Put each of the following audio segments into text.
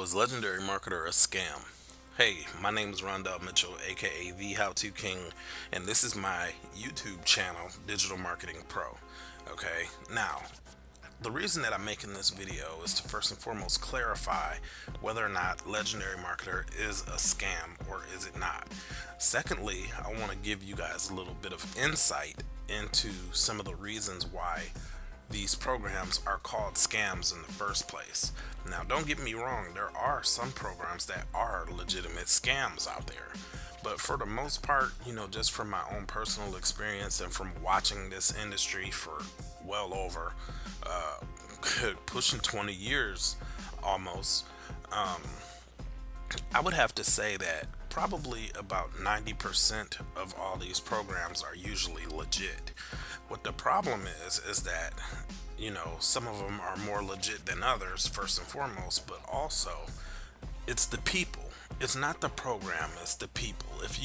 Is Legendary Marketer a scam? Hey, my name is Rhandell Mitchell, aka the How To King, and this is my YouTube channel, Digital Marketing Pro. Okay, now, the reason that I'm making this video is to first and foremost clarify whether or not Legendary Marketer is a scam or is it not. Secondly, I want to give you guys a little bit of insight into some of the reasons why these programs are called scams in the first place. Now, don't get me wrong, there are some programs that are legitimate scams out there. But for the most part, just from my own personal experience and from watching this industry for well over pushing 20 years almost, I would have to say that probably about 90% of all these programs are usually legit. What the problem is that, some of them are more legit than others, first and foremost, but also it's the people. It's not the program, it's the people. If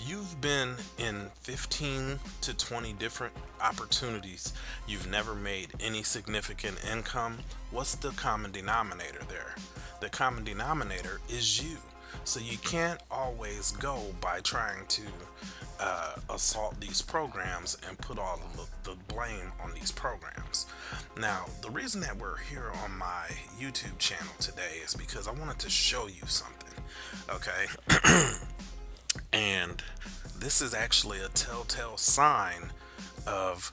you've been in 15 to 20 different opportunities, you've never made any significant income, what's the common denominator there? The common denominator is you. So you can't always go by trying to assault these programs and put all of the blame on these programs. Now, the reason that we're here on my YouTube channel today is because I wanted to show you something, okay? And this is actually a telltale sign of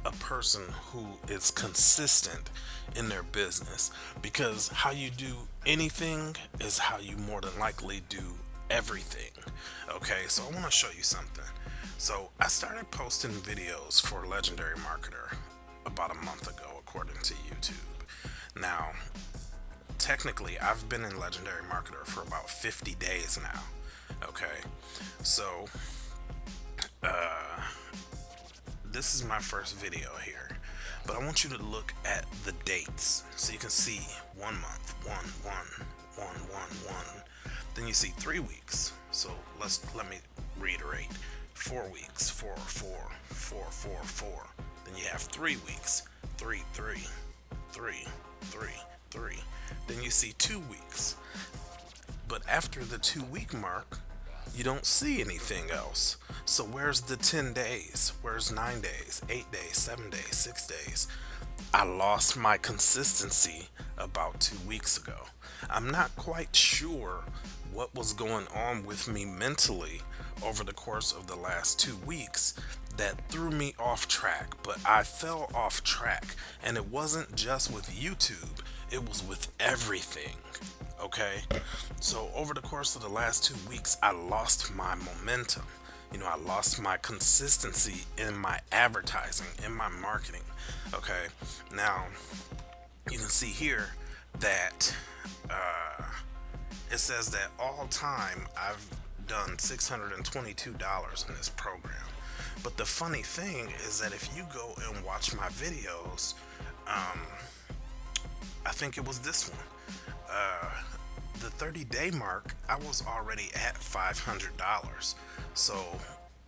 a person who is consistent in their business, because how you do anything is how you more than likely do everything. Okay, so I want to show you something. So I started posting videos for Legendary Marketer about a month ago, according to YouTube. Now, technically, I've been in Legendary Marketer for about 50 days now. Okay, so this is my first video here, but I want you to look at the dates so you can see 1 month, 1 1 1 1 1. Then you see 3 weeks. So let me reiterate: 4 weeks, 4 4 4 4 4. Then you have 3 weeks, 3 3 3 3 3. Then you see 2 weeks. But after the 2-week mark, you don't see anything else. So where's the 10 days? Where's 9 days, 8 days, 7 days, 6 days? I lost my consistency about 2 weeks ago. I'm not quite sure what was going on with me mentally over the course of the last 2 weeks that threw me off track, but I fell off track, and it wasn't just with YouTube, it was with everything. Okay, so over the course of the last 2 weeks, I lost my momentum. I lost my consistency in my advertising, in my marketing. Okay, now you can see here that it says that all time I've done $622 in this program. But the funny thing is that if you go and watch my videos, I think it was this one. The 30-day mark, I was already at $500. So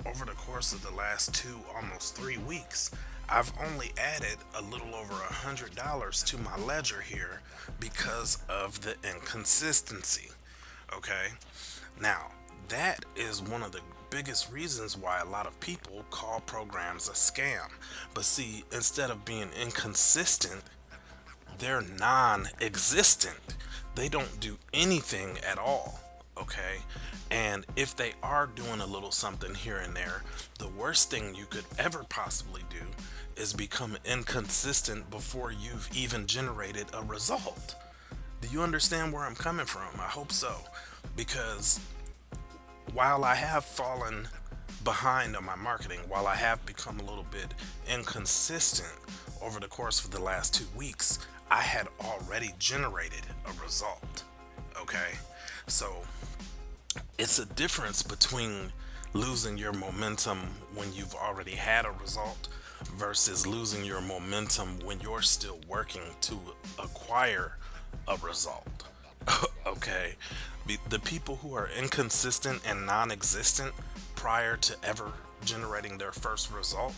over the course of the last almost 3 weeks, I've only added a little over $100 to my ledger here because of the inconsistency. Okay, now that is one of the biggest reasons why a lot of people call programs a scam. But see, instead of being inconsistent, they're non-existent. They don't do anything at all. Okay, and if they are doing a little something here and there, the worst thing you could ever possibly do is become inconsistent before you've even generated a result. Do you understand where I'm coming from? I hope so, because while I have fallen behind on my marketing, while I have become a little bit inconsistent over the course of the last 2 weeks, I had already generated a result. Okay, so it's a difference between losing your momentum when you've already had a result versus losing your momentum when you're still working to acquire a result. Okay, the people who are inconsistent and non-existent prior to ever generating their first result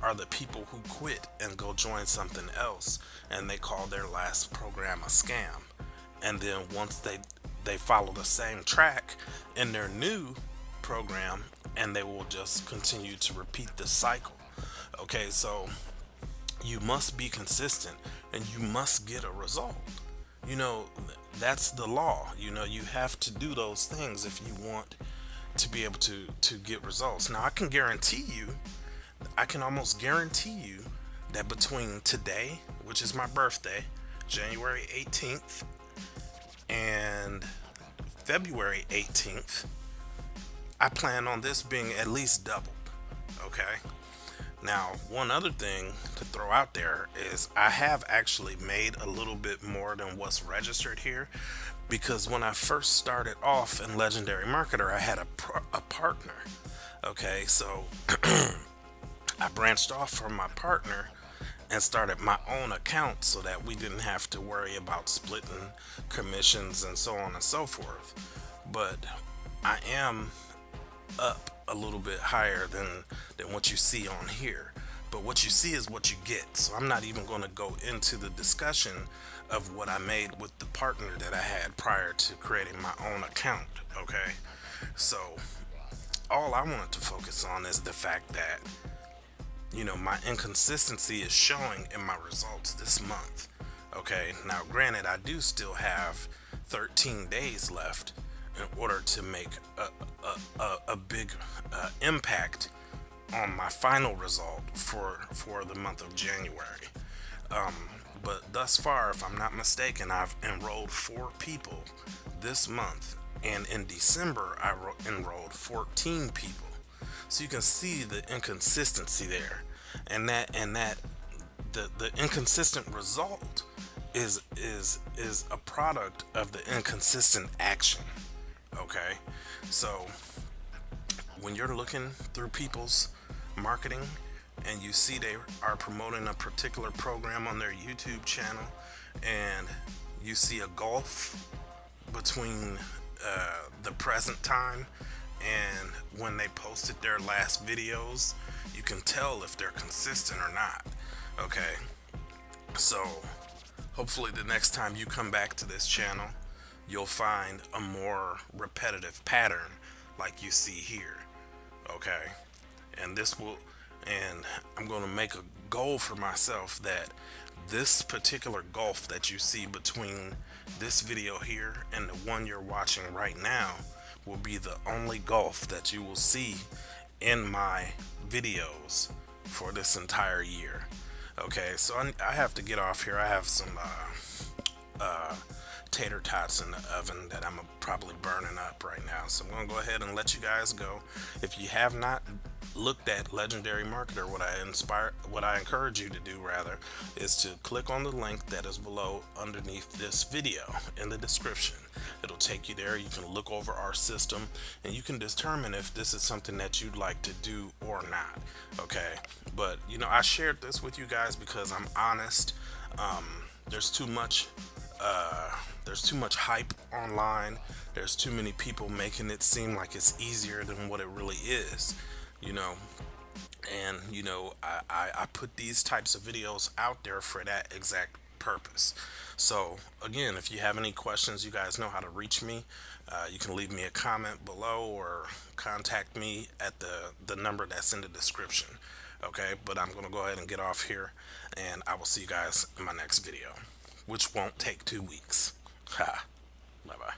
are the people who quit and go join something else, and they call their last program a scam. and then once they follow the same track in their new program, and they will just continue to repeat the cycle. Okay, so you must be consistent and you must get a result. You know, that's the law. You know, you have to do those things if you want to be able to get results. Now, I can almost guarantee you that between today, which is my birthday, January 18th, and February 18th, I plan on this being at least doubled. Okay. Now, one other thing to throw out there is I have actually made a little bit more than what's registered here, because when I first started off in Legendary Marketer, I had a partner. Okay, so I branched off from my partner and started my own account so that we didn't have to worry about splitting commissions and so on and so forth. But I am up a little bit higher than what you see on here. But what you see is what you get. So I'm not even going to go into the discussion of what I made with the partner that I had prior to creating my own account. Okay, so all I wanted to focus on is the fact that, you know, my inconsistency is showing in my results this month. Okay, now granted, I do still have 13 days left in order to make a big impact on my final result for the month of January. But thus far, if I'm not mistaken, I've enrolled 4 people this month, and in December I enrolled 14 people. So you can see the inconsistency there, and that the inconsistent result is a product of the inconsistent action. Okay, so when you're looking through people's marketing and you see they are promoting a particular program on their YouTube channel, and you see a gulf between the present time and when they posted their last videos, you can tell if they're consistent or not. Okay, so hopefully the next time you come back to this channel, you'll find a more repetitive pattern like you see here. Okay, and I'm going to make a goal for myself that this particular gulf that you see between this video here and the one you're watching right now will be the only gulf that you will see in my videos for this entire year. Okay, so I have to get off here. I have some tater tots in the oven that I'm probably burning up right now, so I'm gonna go ahead and let you guys go. If you have not looked at Legendary Marketer, what I encourage you to do rather is to click on the link that is below underneath this video in the description. It'll take you there. You can look over our system and you can determine if this is something that you'd like to do or not. Okay, but you know, I shared this with you guys because I'm honest. There's too much hype online. There's too many people making it seem like it's easier than what it really is, you know. And you know, I put these types of videos out there for that exact purpose. So again, if you have any questions, you guys know how to reach me. You can leave me a comment below or contact me at the number that's in the description. Okay, but I'm gonna go ahead and get off here, and I will see you guys in my next video, which won't take 2 weeks. Ha. Bye bye.